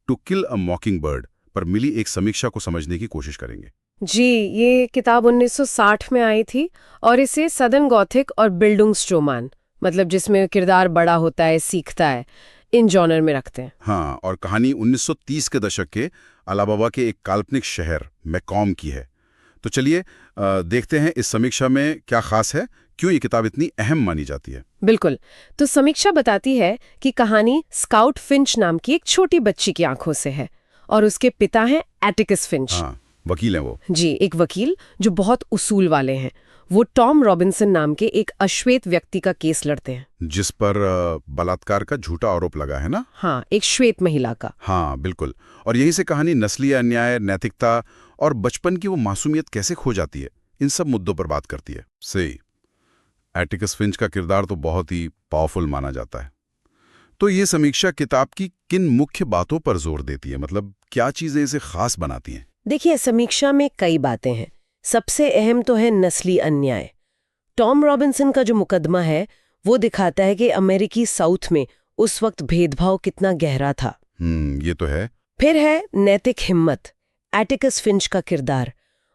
To kill a मॉकिंग bird पर मिली एक समीक्षा को समझने की कोशिश करेंगे। जी, ये किताब 1960 में आई थी और इसे सदर्न गॉथिक और बिल्डुंगस्ट्रोमान, मतलब जिसमें किरदार बड़ा होता है, सीखता है, इन जॉनर में रखते हैं। हाँ, और कहानी 1930 के दशक के अलाबामा के एक काल्पनिक शहर मैकॉम की है। तो चलिए देखते हैं इस समीक्षा में क्या खास है, क्यों ये किताब इतनी अहम मानी जाती है। बिल्कुल। तो समीक्षा बताती है कि कहानी स्काउट फिंच नाम की एक छोटी बच्ची की आंखों से है और उसके पिता हैं एटिकस फिंच। हाँ, वकील हैं वो। जी, एक वकील जो बहुत उसूल वाले हैं। वो टॉम रॉबिन्सन नाम के एक अश्वेत व्यक्ति का केस लड़ते हैं, जिस पर बलात्कार का झूठा आरोप लगा है ना। हाँ, एक श्वेत महिला का। हाँ बिल्कुल, और यहीं से कहानी नस्लीय अन्याय, नैतिकता और बचपन की वो मासूमियत कैसे खो जाती है, इन सब मुद्दों पर बात करती है। सही। एटिकस फिंच का किरदार तो बहुत ही पावरफुल माना जाता है। तो ये समीक्षा किताब की किन मुख्य बातों पर जोर देती है, मतलब क्या चीजें इसे खास बनाती हैं? देखिए, समीक्षा में कई बातें हैं। सबसे अहम तो है नस्ली अन्याय। टॉम रॉबिन्सन का जो मुकदमा है वो दिखाता है कि अमेरिकी साउथ में उस वक्त भेदभाव कितना गहरा था। ये तो है। फिर है नैतिक हिम्मत। एटिकस फिंच का किरदार,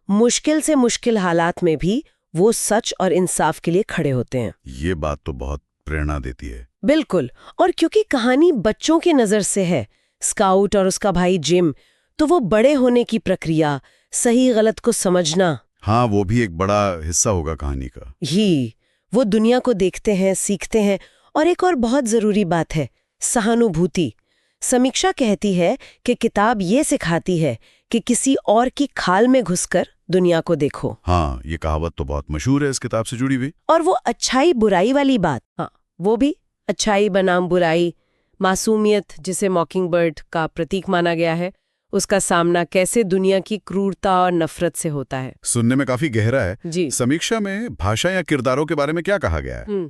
मुश्किल से मुश्किल हालात में भी वो सच और इंसाफ के लिए खड़े होते हैं। ये बात तो बहुत प्रेरणा देती है। बिल्कुल। और क्योंकि कहानी बच्चों की नजर से है, स्काउट और उसका भाई जिम, तो वो बड़े होने की प्रक्रिया, सही गलत को समझना, हाँ, वो भी एक बड़ा हिस्सा होगा कहानी का। ही वो दुनिया को देखते हैं, सीखते हैं। और एक और बहुत जरूरी बात है, सहानुभूति। समीक्षा कहती है कि किताब ये सिखाती है कि किसी और की खाल में घुसकर दुनिया को देखो। हाँ, ये कहावत तो बहुत मशहूर है इस किताब से जुड़ी हुई। और वो अच्छाई बुराई वाली बात, हाँ, वो भी अच्छाई बनाम बुराई, मासूमियत जिसे मॉकिंगबर्ड का प्रतीक माना गया है, उसका सामना कैसे दुनिया की क्रूरता और नफरत से होता है। सुनने में काफी गहरा है। जी। समीक्षा में भाषा या किरदारों के बारे में क्या कहा गया है?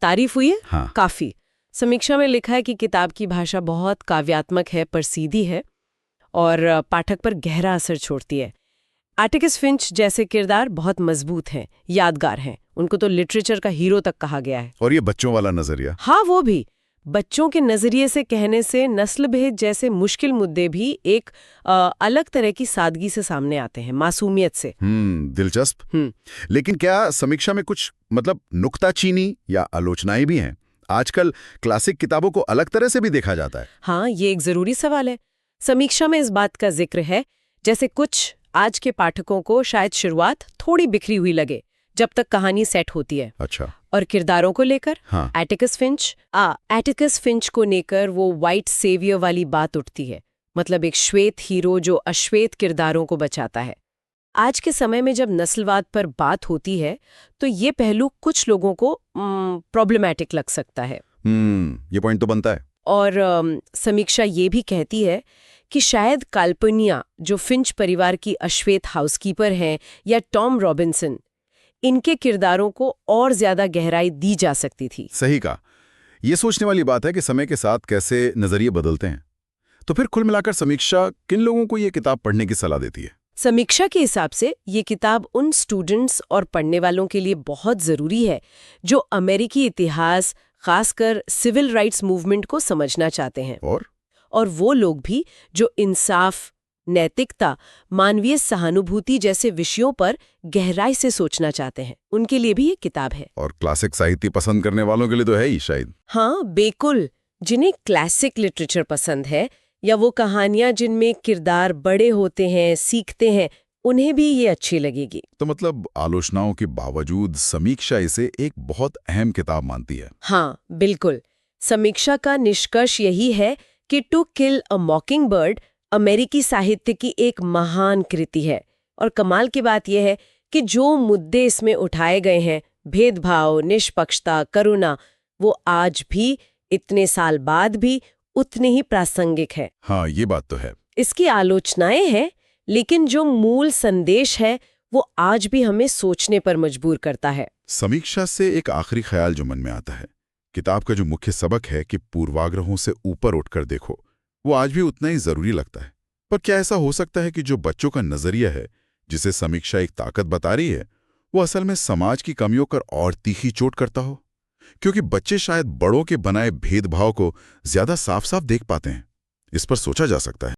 तारीफ हुई है। हाँ। काफी। समीक्षा में लिखा है कि किताब की भाषा बहुत काव्यात्मक है, पर सीधी है और पाठक पर गहरा असर छोड़ती है। एटिकस फिंच जैसे किरदार बहुत मजबूत हैं, यादगार हैं। उनको तो लिटरेचर का हीरो तक कहा गया है। और ये बच्चों वाला नजरिया। हाँ, वो भी बच्चों के नजरिए से कहने से नस्ल भेद जैसे मुश्किल मुद्दे भी एक अलग तरह की सादगी से सामने आते हैं, मासूमियत से। दिलचस्प। लेकिन क्या समीक्षा में कुछ मतलब नुक्ताचीनी या आलोचनाएं भी हैं? आजकल क्लासिक किताबों को अलग तरह से भी देखा जाता है। हाँ, ये एक जरूरी सवाल है। समीक्षा में इस बात का जिक्र है जैसे कुछ आज के पाठकों को शायद शुरुआत थोड़ी बिखरी हुई लगे जब तक कहानी सेट होती है। अच्छा। और किरदारों को लेकर, हाँ। एटिकस फिंच को लेकर वो वाइट सेवियर वाली बात उठती है, मतलब एक श्वेत हीरो जो अश्वेत किरदारों को बचाता है। आज के समय में जब नस्लवाद पर बात होती है तो ये पहलू कुछ लोगों को प्रॉब्लमैटिक लग सकता है। ये पॉइंट तो बनता है। और समीक्षा ये भी कहती है कि शायद काल्पनिया, जो फिंच परिवार की अश्वेत हाउसकीपर हैं, या टॉम रॉबिन्सन, इनके किरदारों को और ज्यादा गहराई दी जा सकती थी। सही कहा। ये सोचने वाली बात है कि समय के साथ कैसे नजरिए बदलते हैं। तो फिर कुल मिलाकर समीक्षा किन लोगों को ये किताब पढ़ने की सलाह देती है? समीक्षा के हिसाब से ये किताब उन स्टूडेंट्स और पढ़ने वालों के लिए बहुत जरूरी है जो अमेरिकी इतिहास, खासकर सिविल राइट्स मूवमेंट को समझना चाहते हैं। और वो लोग भी जो इंसाफ, नैतिकता, मानवीय सहानुभूति जैसे विषयों पर गहराई से सोचना चाहते हैं, उनके लिए भी ये किताब है। और क्लासिक साहित्य पसंद करने वालों के लिए तो है ही शायद। हाँ, बिल्कुल। जिन्हें क्लासिक लिटरेचर पसंद है या वो कहानियां जिनमें किरदार बड़े होते हैं, सीखते हैं, उन्हें भी ये अच्छी लगेगी। तो मतलब आलोचनाओं के बावजूद समीक्षा इसे एक बहुत अहम किताब मानती है। हाँ, बिल्कुल। समीक्षा का निष्कर्ष यही है कि टू किल अ मॉकिंगबर्ड अमेरिकी साहित्य की एक महान कृति है। और कमाल की बात यह है कि जो मुद्दे इसमें उठाए गए हैं, भेदभाव, निष्पक्षता, करुणा, वो आज भी, इतने साल बाद भी उतने ही प्रासंगिक है। हाँ, ये बात तो है। इसकी आलोचनाएं हैं, लेकिन जो मूल संदेश है वो आज भी हमें सोचने पर मजबूर करता है। समीक्षा से एक आखिरी ख्याल जो मन में आता है, किताब का जो मुख्य सबक है कि पूर्वाग्रहों से ऊपर उठकर देखो, वो आज भी उतना ही जरूरी लगता है। पर क्या ऐसा हो सकता है कि जो बच्चों का नजरिया है, जिसे समीक्षा एक ताकत बता रही है, वो असल में समाज की कमियों पर और तीखी चोट करता हो? क्योंकि बच्चे शायद बड़ों के बनाए भेदभाव को ज्यादा साफ साफ देख पाते हैं। इस पर सोचा जा सकता है।